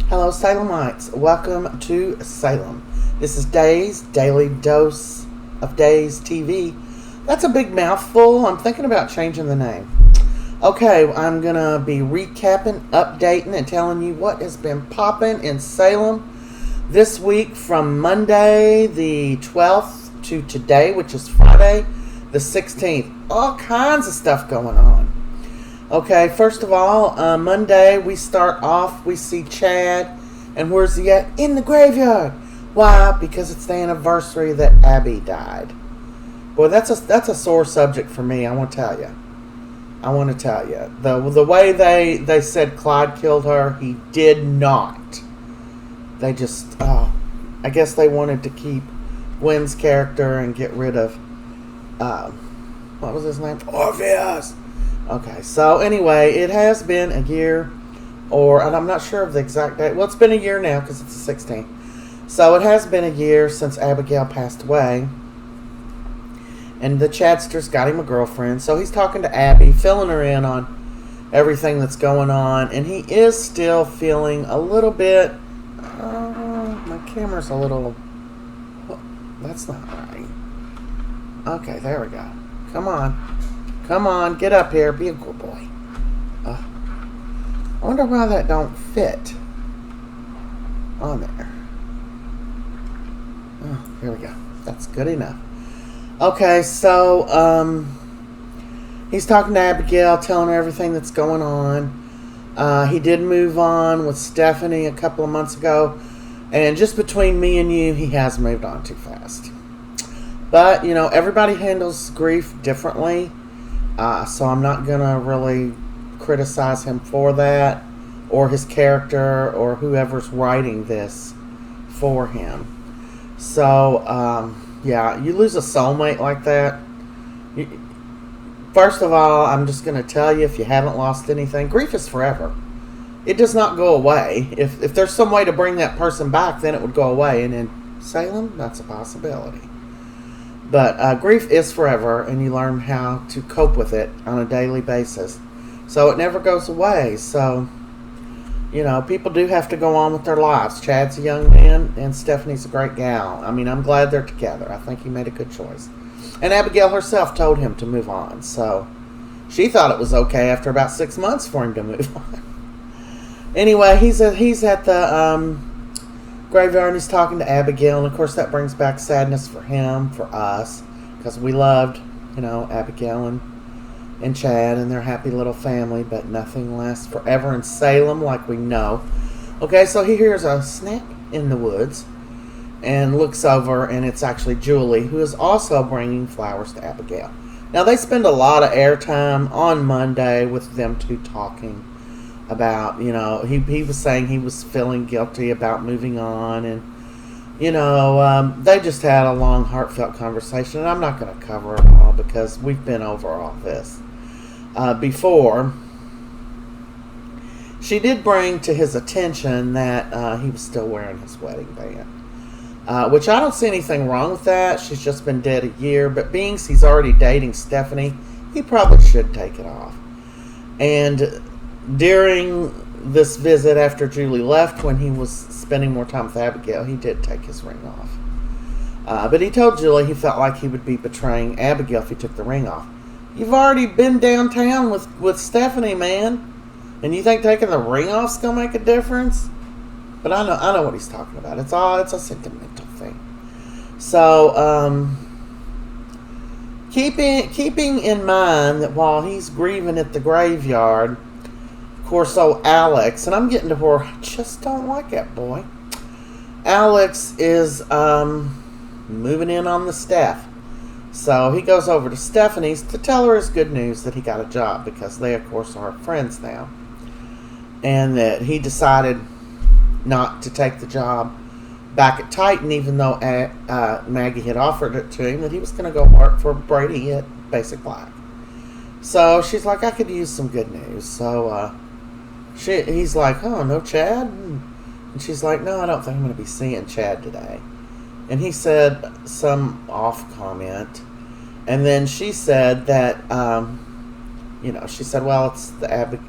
Hello, Salemites. Welcome to Salem. This is Days, Daily Dose of Days TV. That's a big mouthful. I'm thinking about changing the name. Okay, I'm going to be recapping, updating, and telling you what has been popping in Salem this week from Monday the 12th to today, which is Friday the 16th. All kinds of stuff going on. Okay, first of all, Monday we start off, we see Chad, and where's he at? In the graveyard. Why? Because it's the anniversary that Abby died. Boy, that's a sore subject for me, I want to tell you. The way they said Clyde killed her, he did not. They just, I guess they wanted to keep Gwen's character and get rid of, what was his name? Orpheus! Okay, so anyway, it has been a year, and I'm not sure of the exact date. Well, it's been a year now because it's the 16th. So it has been a year since Abigail passed away. And the Chadster's got him a girlfriend. So he's talking to Abby, filling her in on everything that's going on. And he is still feeling a little bit... my camera's a little... that's not right. Okay, there we go. Come on, get up here. Be a good boy. I wonder why that don't fit on there. Oh, here we go. That's good enough. Okay, so he's talking to Abigail, telling her everything that's going on. He did move on with Stephanie a couple of months ago. And just between me and you, he has moved on too fast. But, everybody handles grief differently. So I'm not going to really criticize him for that, or his character, or whoever's writing this for him. So, yeah, you lose a soulmate like that. First of all, I'm just going to tell you, if you haven't lost anything, grief is forever. It does not go away. If there's some way to bring that person back, then it would go away. And in Salem, that's a possibility. But grief is forever, and you learn how to cope with it on a daily basis. So it never goes away. So, people do have to go on with their lives. Chad's a young man, and Stephanie's a great gal. I mean, I'm glad they're together. I think he made a good choice. And Abigail herself told him to move on. So she thought it was okay after about 6 months for him to move on. Anyway, he's at the... graveyard, and he's talking to Abigail, and of course that brings back sadness for him, for us, because we loved, Abigail and Chad and their happy little family, but nothing lasts forever in Salem, like we know. Okay, so he hears a snap in the woods and looks over, and it's actually Julie, who is also bringing flowers to Abigail. Now, they spend a lot of airtime on Monday with them two talking about, he was saying he was feeling guilty about moving on, and, they just had a long, heartfelt conversation, and I'm not going to cover it all because we've been over all this before. She did bring to his attention that he was still wearing his wedding band, which I don't see anything wrong with that. She's just been dead a year, but being he's already dating Stephanie, he probably should take it off. And during this visit after Julie left, when he was spending more time with Abigail, he did take his ring off. But he told Julie he felt like he would be betraying Abigail if he took the ring off. You've already been downtown with Stephanie, man. And you think taking the ring off's going to make a difference? But I know what he's talking about. It's a sentimental thing. So, keeping in mind that while he's grieving at the graveyard, of course, Alex, and I'm getting to where I just don't like that boy. Alex is moving in on the staff. So he goes over to Stephanie's to tell her his good news that he got a job, because they, of course, are friends now. And that he decided not to take the job back at Titan, even though Maggie had offered it to him, that he was going to go work for Brady at Basic Black. So she's like, I could use some good news. So he's like, oh, no Chad? And she's like, no, I don't think I'm going to be seeing Chad today. And he said some off comment. And then she said that, she said, well,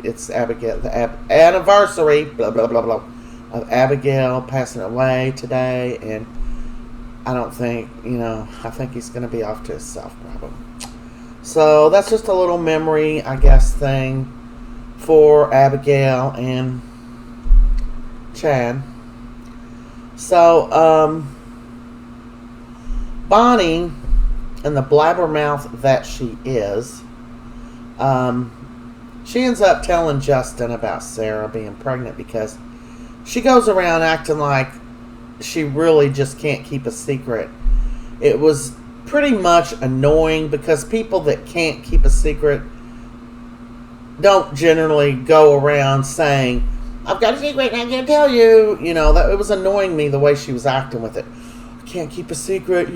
it's Abigail, the anniversary, blah, blah, blah, blah. of Abigail passing away today, and I don't think, I think he's going to be off to himself probably. So that's just a little memory, I guess, thing for Abigail and Chad. So, Bonnie, and the blabbermouth that she is, she ends up telling Justin about Sarah being pregnant because she goes around acting like she really just can't keep a secret. It was pretty much annoying because people that can't keep a secret don't generally go around saying, I've got a secret and I'm going to tell you. That it was annoying me the way she was acting with it. I can't keep a secret,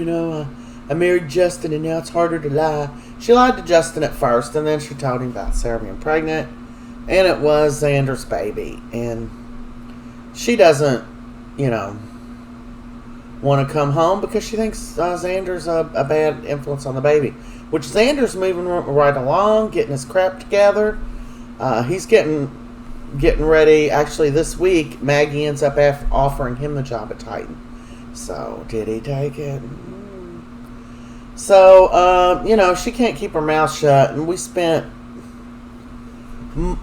I married Justin and now it's harder to lie. She lied to Justin at first, and then she told him about Sarah being pregnant, and it was Xander's baby. And she doesn't, want to come home because she thinks Xander's a bad influence on the baby. Which Xander's moving right along, getting his crap together. He's getting ready. Actually, this week, Maggie ends up offering him the job at Titan. So, did he take it? So, she can't keep her mouth shut, and we spent a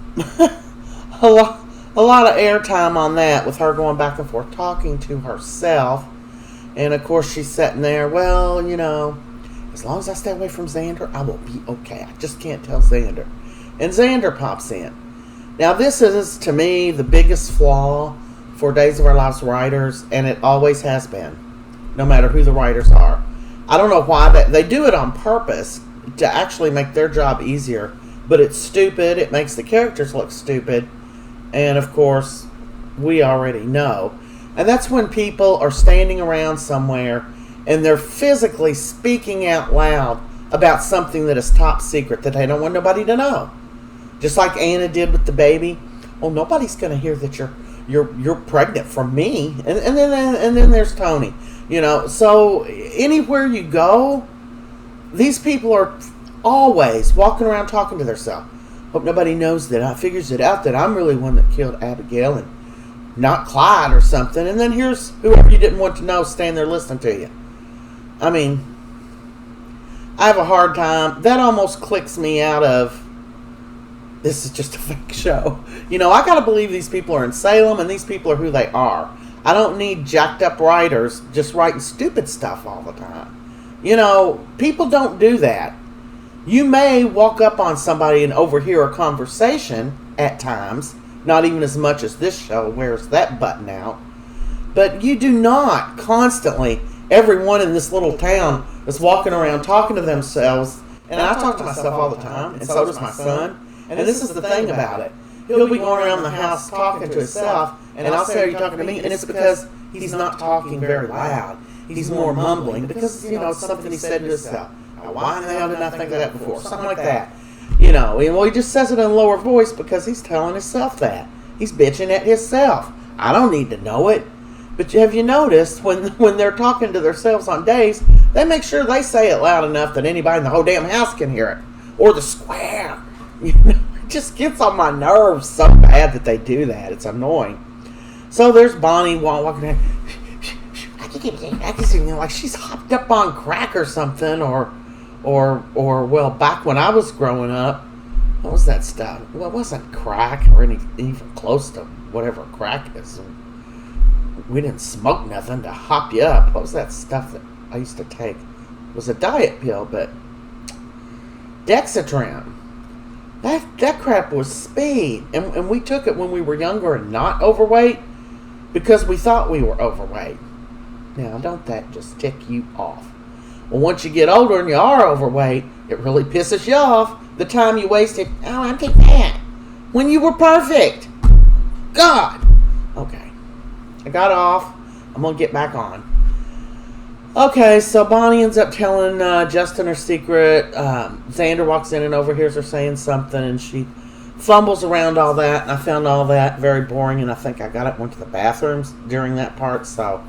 lot of airtime on that with her going back and forth talking to herself. And, of course, she's sitting there, well, as long as I stay away from Xander, I will be okay. I just can't tell Xander. And Xander pops in. Now, this is, to me, the biggest flaw for Days of Our Lives writers, and it always has been, no matter who the writers are. I don't know why they do it on purpose to actually make their job easier, but it's stupid. It makes the characters look stupid, and of course, we already know. And that's when people are standing around somewhere and they're physically speaking out loud about something that is top secret that they don't want nobody to know. Just like Anna did with the baby. Oh, nobody's going to hear that you're pregnant from me. And then there's Tony. So anywhere you go, these people are always walking around talking to themselves. Hope nobody knows that I figures it out that I'm really one that killed Abigail and not Clyde or something. And then here's whoever you didn't want to know standing there listening to you. I mean, I have a hard time. That almost clicks me out of, this is just a fake show. I got to believe these people are in Salem and these people are who they are. I don't need jacked up writers just writing stupid stuff all the time. People don't do that. You may walk up on somebody and overhear a conversation at times, not even as much as this show wears that button out, but you do not constantly, everyone in this little town is walking around talking to themselves, and I talk to myself all the time, and so does my son, and this is the thing about it. He'll be going around the house talking to himself, and I'll say, are you talking to me? And it's because he's not talking very loud. He's more mumbling because, it's something he said to himself. Now, why the hell didn't I think of that before? Something like that. And he just says it in a lower voice because he's telling himself that. He's bitching at himself. I don't need to know it. But have you noticed when they're talking to themselves on days, they make sure they say it loud enough that anybody in the whole damn house can hear it. Or the square. It just gets on my nerves so bad that they do that. It's annoying. So there's Bonnie walking around. I can see, like she's hopped up on crack or something, or well, back when I was growing up, what was that stuff? Well, it wasn't crack or even close to whatever crack is. We didn't smoke nothing to hop you up. What was that stuff that I used to take? It was a diet pill, but Dexatran. That crap was speed, and we took it when we were younger and not overweight because we thought we were overweight. Now, don't that just tick you off? Well, once you get older and you are overweight, it really pisses you off the time you wasted. Oh, I'm too fat. When you were perfect. God. Okay. I got off. I'm going to get back on. Okay, so Bonnie ends up telling Justin her secret. Xander walks in and overhears her saying something, and she fumbles around all that, and I found all that very boring, and I think I went to the bathrooms during that part, so,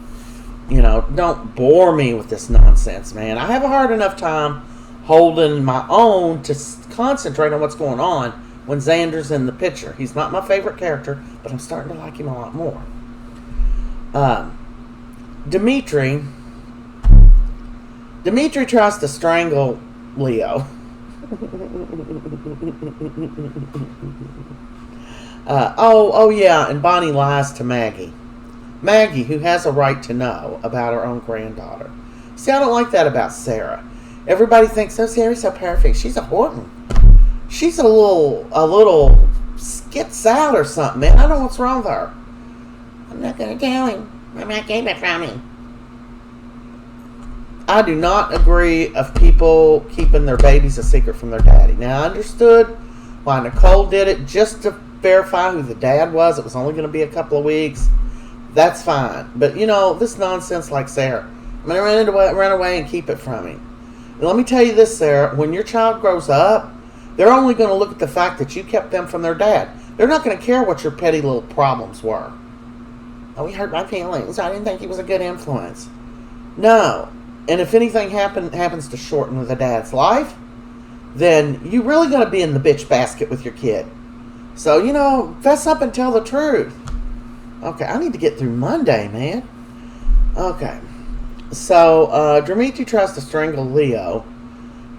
don't bore me with this nonsense, man. I have a hard enough time holding my own to concentrate on what's going on when Xander's in the picture. He's not my favorite character, but I'm starting to like him a lot more. Um, Dimitri tries to strangle Leo. Oh yeah, and Bonnie lies to Maggie. Maggie, who has a right to know about her own granddaughter. See, I don't like that about Sarah. Everybody thinks, oh, Sarah's so perfect. She's a Horton. She's a little skits out or something, man. I don't know what's wrong with her. I'm not going to tell him. I'm not getting it from him. I do not agree of people keeping their babies a secret from their daddy. Now, I understood why Nicole did it just to verify who the dad was. It was only going to be a couple of weeks. That's fine. But, this nonsense like Sarah, I'm going to run away and keep it from him. And let me tell you this, Sarah. When your child grows up, they're only going to look at the fact that you kept them from their dad. They're not going to care what your petty little problems were. Oh, he hurt my feelings. I didn't think he was a good influence. No. And if anything happens to shorten the dad's life, then you're really going to be in the bitch basket with your kid. So, fess up and tell the truth. Okay, I need to get through Monday, man. Okay. So, Dimitri tries to strangle Leo,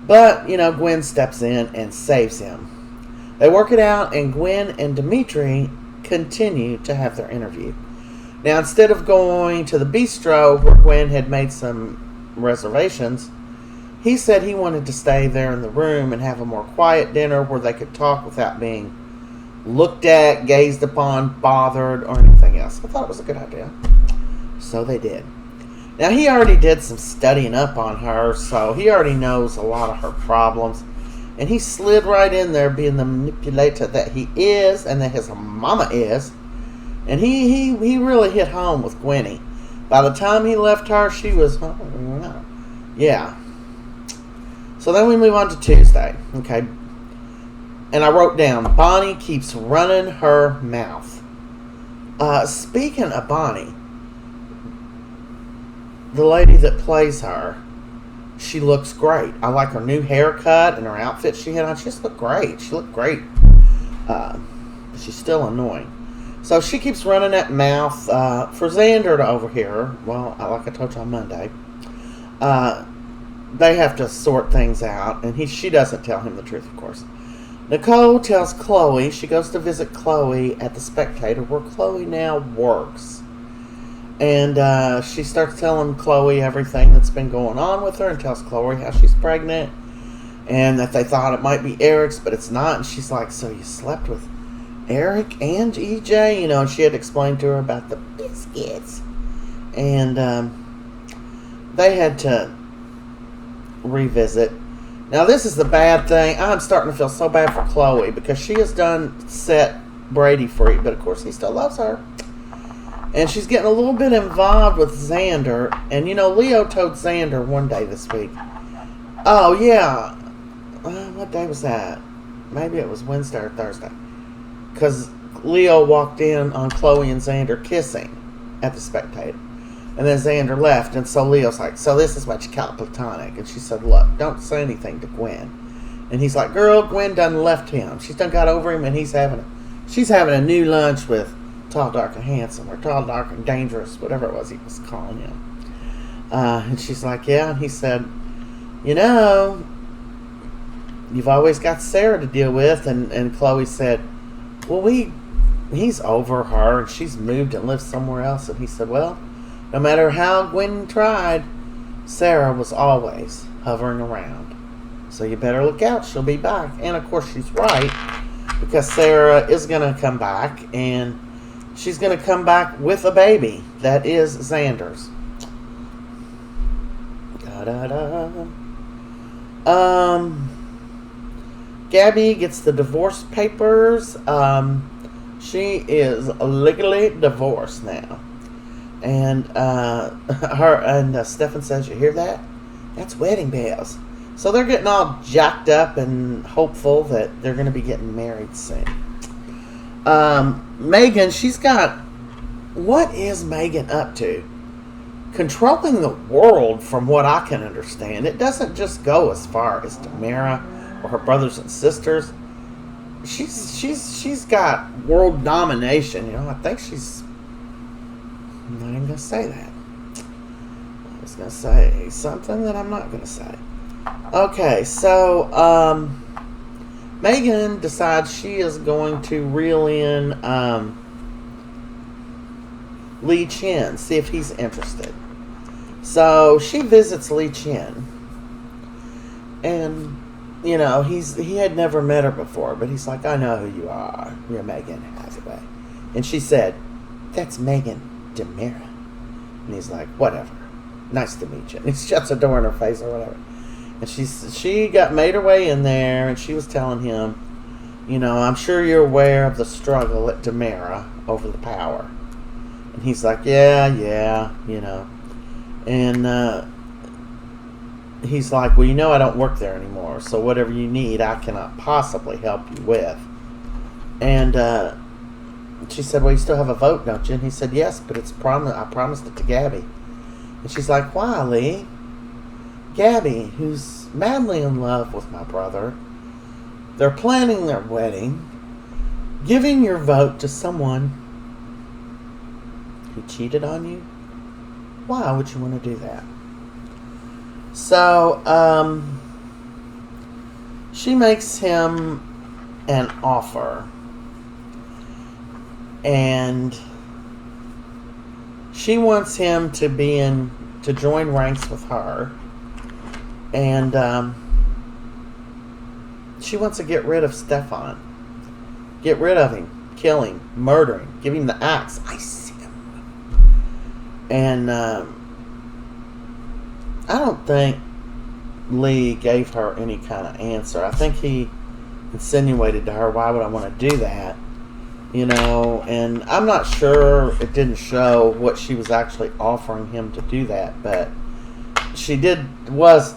but, Gwen steps in and saves him. They work it out, and Gwen and Dimitri continue to have their interview. Now, instead of going to the bistro where Gwen had made some reservations, he said he wanted to stay there in the room and have a more quiet dinner where they could talk without being looked at, gazed upon, bothered, or anything else. I thought it was a good idea. So they did. Now, he already did some studying up on her, so he already knows a lot of her problems. And he slid right in there being the manipulator that he is and that his mama is. And he really hit home with Gwenny. By the time he left her, she was, yeah. So then we move on to Tuesday. Okay. And I wrote down, Bonnie keeps running her mouth. Speaking of Bonnie, the lady that plays her, she looks great. I like her new haircut and her outfit she had on. She just looked great. She looked great. But she's still annoying. So she keeps running that mouth for Xander to overhear her. Well, like I told you on Monday, they have to sort things out, and she doesn't tell him the truth, of course. Nicole tells Chloe, she goes to visit Chloe at the Spectator, where Chloe now works. And she starts telling Chloe everything that's been going on with her, and tells Chloe how she's pregnant, and that they thought it might be Eric's, but it's not. And she's like, so you slept with Eric and EJ? And she had explained to her about the biscuits. And they had to revisit. Now, this is the bad thing. I'm starting to feel so bad for Chloe because she has done set Brady free, but of course he still loves her. And she's getting a little bit involved with Xander. And, Leo told Xander one day this week. Oh, yeah. What day was that? Maybe it was Wednesday or Thursday. Because Leo walked in on Chloe and Xander kissing at the Spectator. And then Xander left, and so Leo's like, so this is what you call platonic. And she said, look, don't say anything to Gwen. And he's like, girl, Gwen done left him. She's done got over him, and she's having a new lunch with Tall, Dark, and Handsome, or Tall, Dark, and Dangerous, whatever it was he was calling him. And she's like, yeah. And he said, you've always got Sarah to deal with. And Chloe said, well, he's over her, and she's moved and lives somewhere else. And he said, well, no matter how Gwen tried, Sarah was always hovering around. So you better look out. She'll be back. And, of course, she's right, because Sarah is going to come back, and she's going to come back with a baby. That is Xander's. Gabby gets the divorce papers. She is legally divorced now. And Stefan says, you hear that? That's wedding bells. So they're getting all jacked up and hopeful that they're going to be getting married soon. Meagan, what is Meagan up to? Controlling the world, from what I can understand. It doesn't just go as far as Tamara or her brothers and sisters. She's got world domination. I think she's not even going to say that. I was going to say something that I'm not going to say. Okay, so Meagan decides she is going to reel in Lee Chin, see if he's interested. So she visits Lee Chin, and he had never met her before, but he's like, I know who you are. You're Meagan Hathaway. And she said, that's Meagan Demira. And he's like, whatever. Nice to meet you. And he shuts the door in her face or whatever. And she got made her way in there, and she was telling him, I'm sure you're aware of the struggle at Demira over the power. And he's like, yeah. And he's like, well, I don't work there anymore, so whatever you need, I cannot possibly help you with. And she said, well, you still have a vote, don't you? And he said, yes, but I promised it to Gabby. And she's like, why, Lee? Gabby, who's madly in love with my brother, they're planning their wedding. Giving your vote to someone who cheated on you? Why would you want to do that? So, she makes him an offer. And she wants him to join ranks with her. And she wants to get rid of Stefan. Get rid of him. Kill him. Murder him. Give him the axe. I see him. And I don't think Lee gave her any kind of answer. I think he insinuated to her, why would I want to do that? And I'm not sure, it didn't show what she was actually offering him to do that, but she was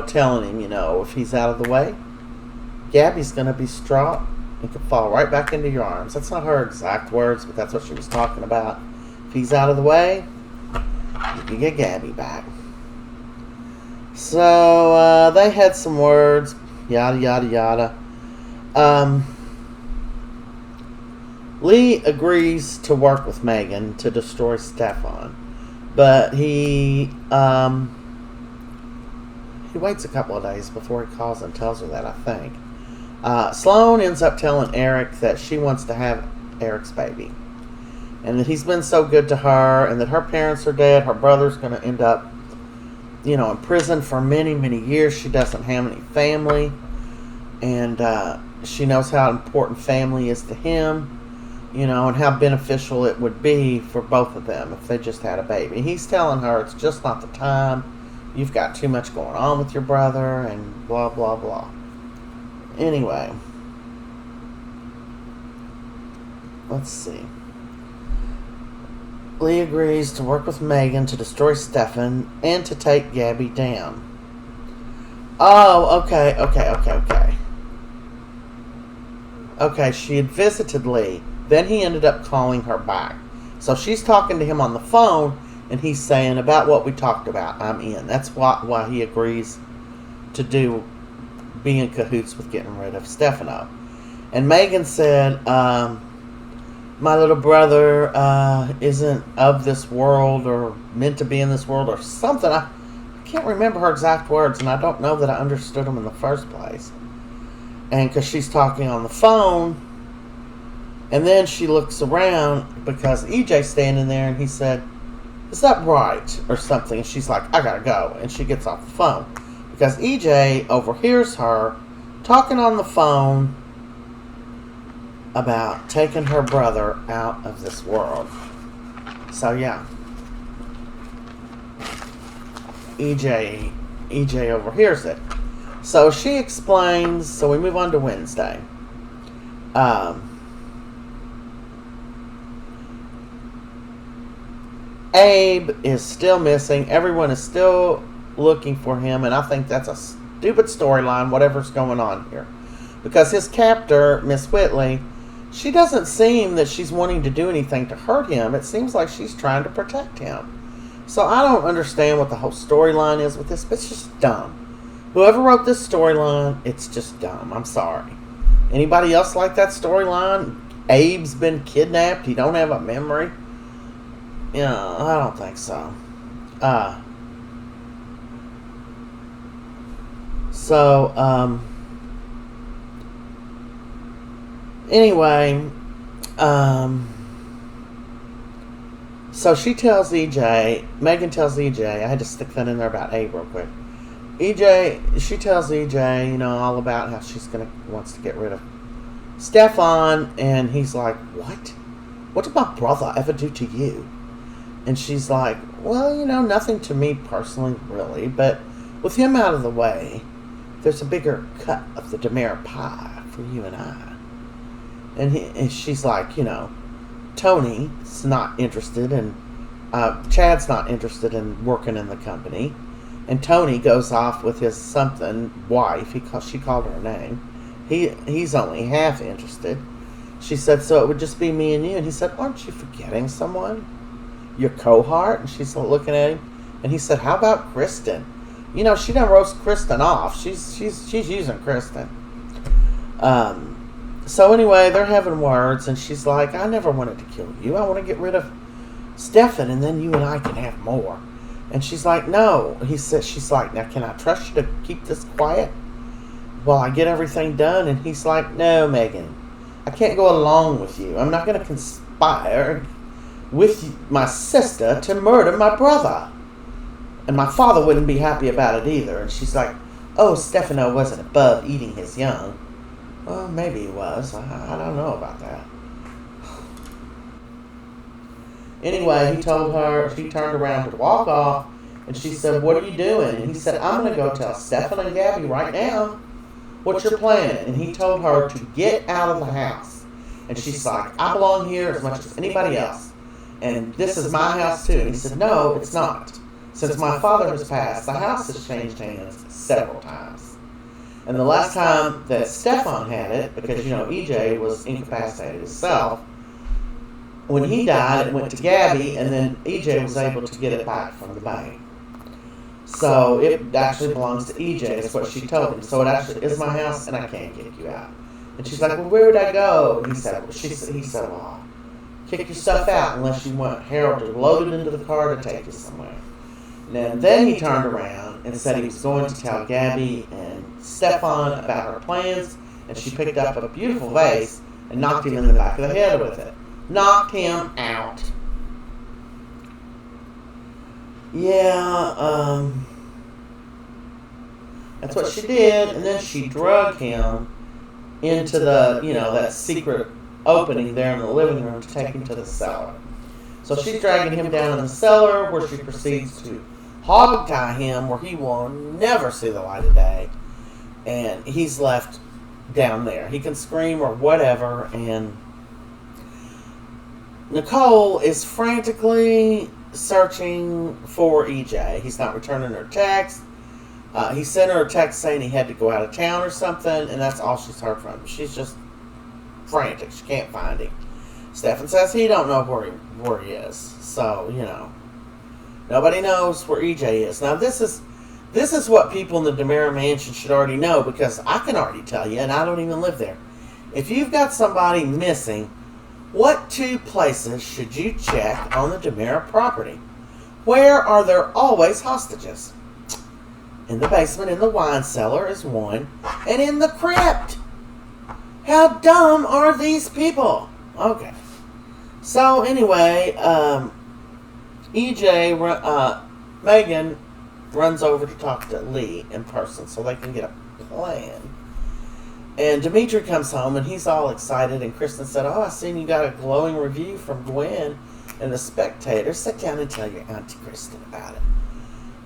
telling him, if he's out of the way, Gabby's going to be distraught and could fall right back into your arms. That's not her exact words, but that's what she was talking about. If he's out of the way, you can get Gabby back. So, they had some words, yada, yada, yada. Lee agrees to work with Meagan to destroy Stefan, but he waits a couple of days before he calls and tells her that, I think. Sloane ends up telling Eric that she wants to have Eric's baby, and that he's been so good to her, and that her parents are dead. Her brother's going to end up, in prison for many, many years. She doesn't have any family, and she knows how important family is to him. And how beneficial it would be for both of them if they just had a baby. He's telling her it's just not the time. You've got too much going on with your brother and blah, blah, blah. Anyway. Let's see. Lee agrees to work with Meagan to destroy Stefan and to take Gabby down. Oh, okay. Okay, she had visited Lee. Then he ended up calling her back. So she's talking to him on the phone, and he's saying, about what we talked about, I'm in. That's why he agrees to be in cahoots with getting rid of Stefano. And Meagan said, my little brother isn't of this world or meant to be in this world or something. I can't remember her exact words, and I don't know that I understood them in the first place. And because she's talking on the phone, and then she looks around because EJ's standing there, and he said, is that right? Or something. And she's like, I gotta go. And she gets off the phone because EJ overhears her talking on the phone about taking her brother out of this world. So, yeah. EJ overhears it. So she explains, so we move on to Wednesday. Abe is still missing. Everyone is still looking for him, and I think that's a stupid storyline, whatever's going on here. Because his captor, Miss Whitley, she doesn't seem that she's wanting to do anything to hurt him. It seems like she's trying to protect him. So I don't understand what the whole storyline is with this, but it's just dumb. Whoever wrote this storyline, it's just dumb. I'm sorry. Anybody else like that storyline? Abe's been kidnapped. He don't have a memory. Yeah, I don't think so. Uh, so, anyway, um, so she tells EJ, Meagan tells EJ, I had to stick that in there about A real quick. She tells EJ, all about how wants to get rid of Stefan, and he's like, what? What did my brother ever do to you? And she's like, well, nothing to me personally, really, but with him out of the way, there's a bigger cut of the Demare pie for you and I. And she's like, Tony's not interested in, Chad's not interested in working in the company. And Tony goes off with his wife. She called her name. He's only half interested. She said, so it would just be me and you. And he said, aren't you forgetting someone? Your cohort? And she's looking at him. And he said, how about Kristen? She done roast Kristen off. She's using Kristen. So anyway, they're having words. And she's like, I never wanted to kill you. I want to get rid of Stefan. And then you and I can have more. And she's like, no. She's like, now can I trust you to keep this quiet while I get everything done? And he's like, no, Meagan. I can't go along with you. I'm not going to conspire with my sister to murder my brother. And my father wouldn't be happy about it either. And she's like, oh, Stefano wasn't above eating his young. Well, maybe he was. I don't know about that. Anyway, he told her, she turned around to walk off, and she said, what are you doing? And he said, I'm going to go tell Stefan and Gabby right now what you're planning. And he told her to get out of the house. And she's like, I belong here as much as anybody else. And this is my house too. And he said, no, it's not. Since my father has passed, the house has changed hands several times. And the last time that Stefan had it, because, EJ was incapacitated himself, when he died, it went to Gabby, and then EJ was able to get it back from the bank. So it actually belongs to EJ. That's what she told him. So it actually is my house, and I can't kick you out. And she's like, well, where would I go? And he said, well, kick your stuff out unless you want Harold to load it into the car to take you somewhere. And then he turned around and said he was going to tell Gabby and Stefan about her plans, and she picked up a beautiful vase and knocked him in the back of the head with it. Knocked him out. Yeah, that's what she did, and then she drug him into the, that secret opening there in the living room to take him to the cellar. So she's dragging him down in the cellar, where she proceeds to hog-tie him, where he will never see the light of day, and he's left down there. He can scream or whatever, and Nicole is frantically searching for EJ. He's not returning her text. He sent her a text saying he had to go out of town or something, and that's all she's heard from him. She's just frantic. She can't find him. Stefan says he don't know where he is. So, nobody knows where EJ is. Now, this is what people in the Demare Mansion should already know, because I can already tell you, and I don't even live there. If you've got somebody missing, what two places should you check on the Demare property? Where are there always hostages? In the basement, in the wine cellar is one, and in the crypt. How dumb are these people? Okay. So anyway, Meagan runs over to talk to Lee in person so they can get a plan. And Dimitri comes home, and he's all excited, and Kristen said, oh, I seen you got a glowing review from Gwen and the Spectator. Sit down and tell your Auntie Kristen about it.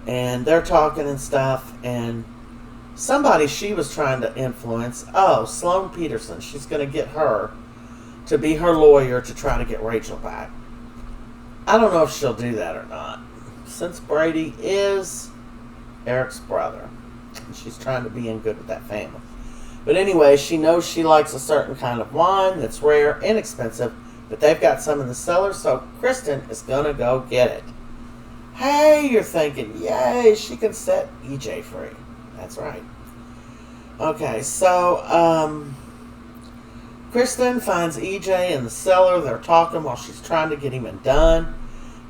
And they're talking and stuff, and somebody she was trying to influence, Sloane Peterson, she's going to get her to be her lawyer to try to get Rachel back. I don't know if she'll do that or not, since Brady is Eric's brother, and she's trying to be in good with that family. But anyway, she knows she likes a certain kind of wine that's rare and expensive, but they've got some in the cellar, so Kristen is going to go get it. Hey, you're thinking, yay, she can set EJ free. That's right. Okay, so, Kristen finds EJ in the cellar. They're talking while she's trying to get him done.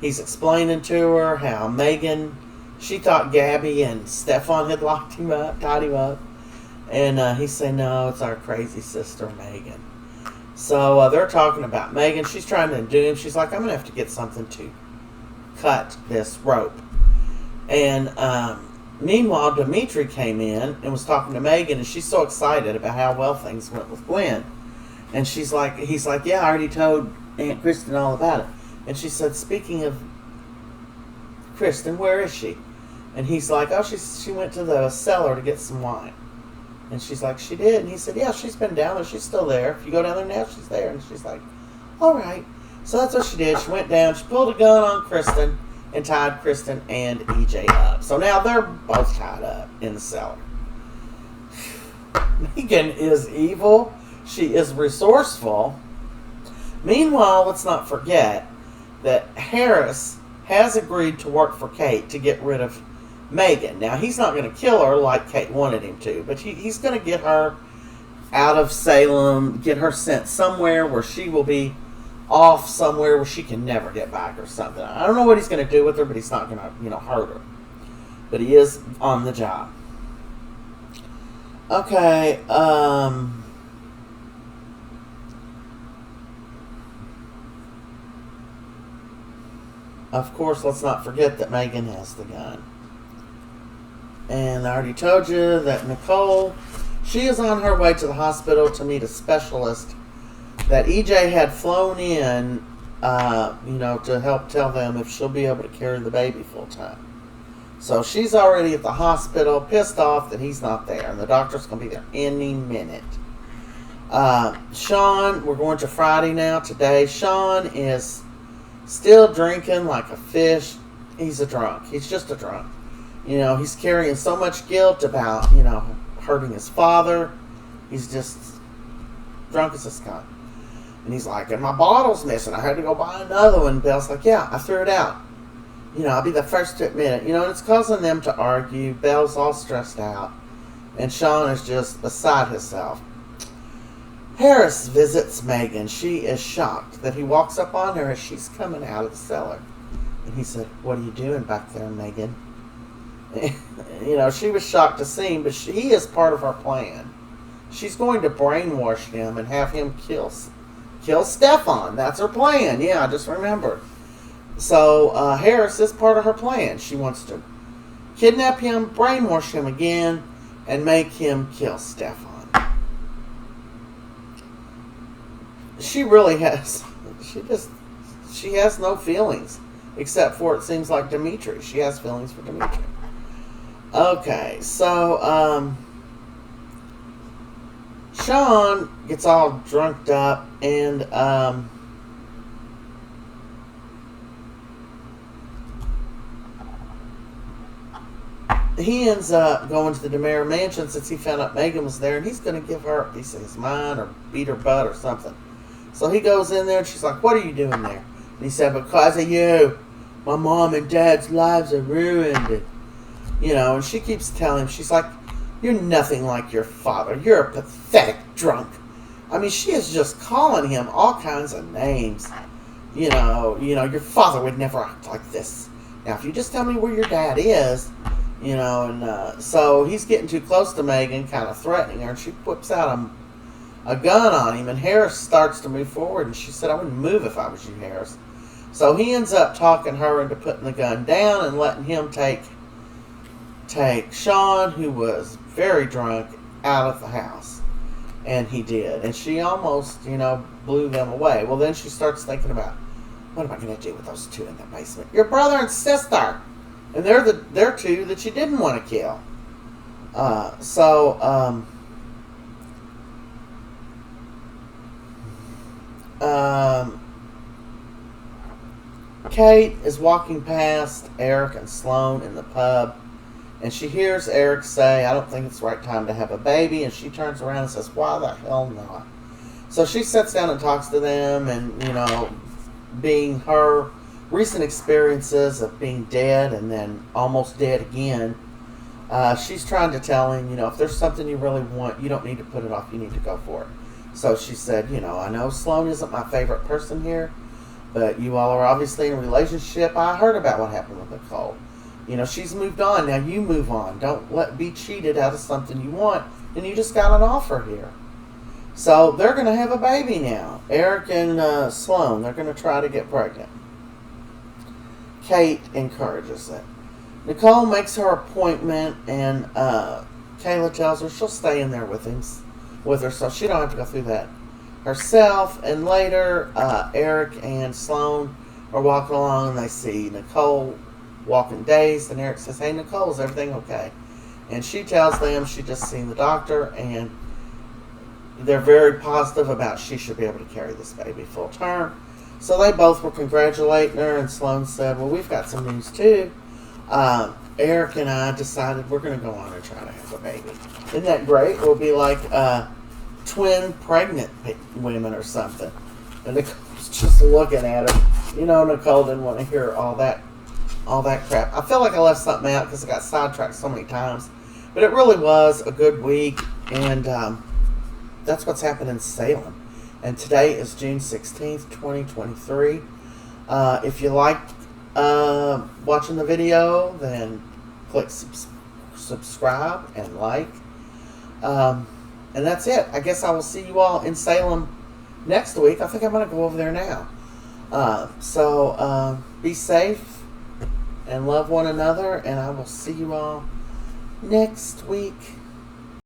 He's explaining to her how Meagan, she thought Gabby and Stefan had locked him up, tied him up. And he's saying, no, it's our crazy sister, Meagan. So they're talking about Meagan. She's trying to do him. She's like, I'm going to have to get something to cut this rope. And meanwhile, Dimitri came in and was talking to Meagan, and she's so excited about how well things went with Gwen. And he's like, yeah, I already told Aunt Kristen all about it. And she said, speaking of Kristen, where is she? And he's like, oh, she went to the cellar to get some wine. And she's like, she did? And he said, yeah, she's been down there. She's still there. If you go down there now, she's there. And she's like, all right. So that's what she did. She went down. She pulled a gun on Kristen and tied Kristen and EJ up. So now they're both tied up in the cellar. Meagan is evil. She is resourceful. Meanwhile, let's not forget that Harris has agreed to work for Kate to get rid of Meagan. Now, he's not going to kill her like Kate wanted him to, but he's going to get her out of Salem, get her sent somewhere where she will be off somewhere where she can never get back or something. I don't know what he's going to do with her, but he's not going to, hurt her. But he is on the job. Okay, of course, let's not forget that Meagan has the gun. And I already told you that Nicole, she is on her way to the hospital to meet a specialist that EJ had flown in, to help tell them if she'll be able to carry the baby full time. So she's already at the hospital, pissed off that he's not there. And the doctor's going to be there any minute. Sean, we're going to Friday now today. Sean is still drinking like a fish. He's a drunk. He's just a drunk. He's carrying so much guilt about, hurting his father. He's just drunk as a skunk. And he's like, and my bottle's missing. I had to go buy another one. Belle's like, yeah, I threw it out. I'll be the first to admit it. And it's causing them to argue. Belle's all stressed out. And Sean is just beside himself. Harris visits Meagan. She is shocked that he walks up on her as she's coming out of the cellar. And he said, what are you doing back there, Meagan? She was shocked to see him, but he is part of her plan. She's going to brainwash him and have him kill Stefan. That's her plan. Yeah, I just remembered. So Harris is part of her plan. She wants to kidnap him, brainwash him again, and make him kill Stefan. She really has. She has no feelings, except for, it seems like, Dimitri. She has feelings for Dimitri. Okay, so Sean gets all drunked up, and he ends up going to the DeMera mansion since he found out Meagan was there, and he's going to give her a piece of his mind or beat her butt or something. So he goes in there, and she's like, what are you doing there? And he said, because of you. My mom and dad's lives are ruined. And she keeps telling him, she's like, you're nothing like your father. You're a pathetic drunk. I mean, she is just calling him all kinds of names. Your father would never act like this. Now, if you just tell me where your dad is, so he's getting too close to Meagan, kind of threatening her, and she whips out a gun on him, and Harris starts to move forward, and she said, I wouldn't move if I was you, Harris. So he ends up talking her into putting the gun down and letting him take Sean, who was very drunk, out of the house. And he did. And she almost, blew them away. Well, then she starts thinking about, what am I going to do with those two in the basement? Your brother and sister! And they're two that you didn't want to kill. Kate is walking past Eric and Sloane in the pub, and she hears Eric say, I don't think it's the right time to have a baby, and she turns around and says, why the hell not? So she sits down and talks to them, and, being her recent experiences of being dead and then almost dead again, she's trying to tell him, if there's something you really want, you don't need to put it off, you need to go for it. So she said, I know Sloane isn't my favorite person here, But you all are obviously in a relationship. I heard about what happened with Nicole. She's moved on. Now you move on. Don't be cheated out of something you want. And you just got an offer here. So they're going to have a baby now. Eric and Sloan, they're going to try to get pregnant. Kate encourages it. Nicole makes her appointment, and Kayla tells her she'll stay in there with her, so she don't have to go through that herself. And later, Eric and Sloan are walking along, and they see Nicole walking dazed, and Eric says, "Hey, Nicole, is everything okay?" And she tells them she just seen the doctor, and they're very positive about she should be able to carry this baby full term. So they both were congratulating her, and Sloan said, "Well, we've got some news too. Eric and I decided we're going to go on and try to have a baby. Isn't that great? We'll be like twin pregnant women or something." And Nicole's just looking at her. Nicole didn't want to hear all that crap. I feel like I left something out because I got sidetracked so many times. But it really was a good week, and that's what's happened in Salem. And today is June 16th, 2023. If you like watching the video, then click subscribe and like. And that's it. I guess I will see you all in Salem next week. I think I'm going to go over there now. So be safe and love one another, and I will see you all next week.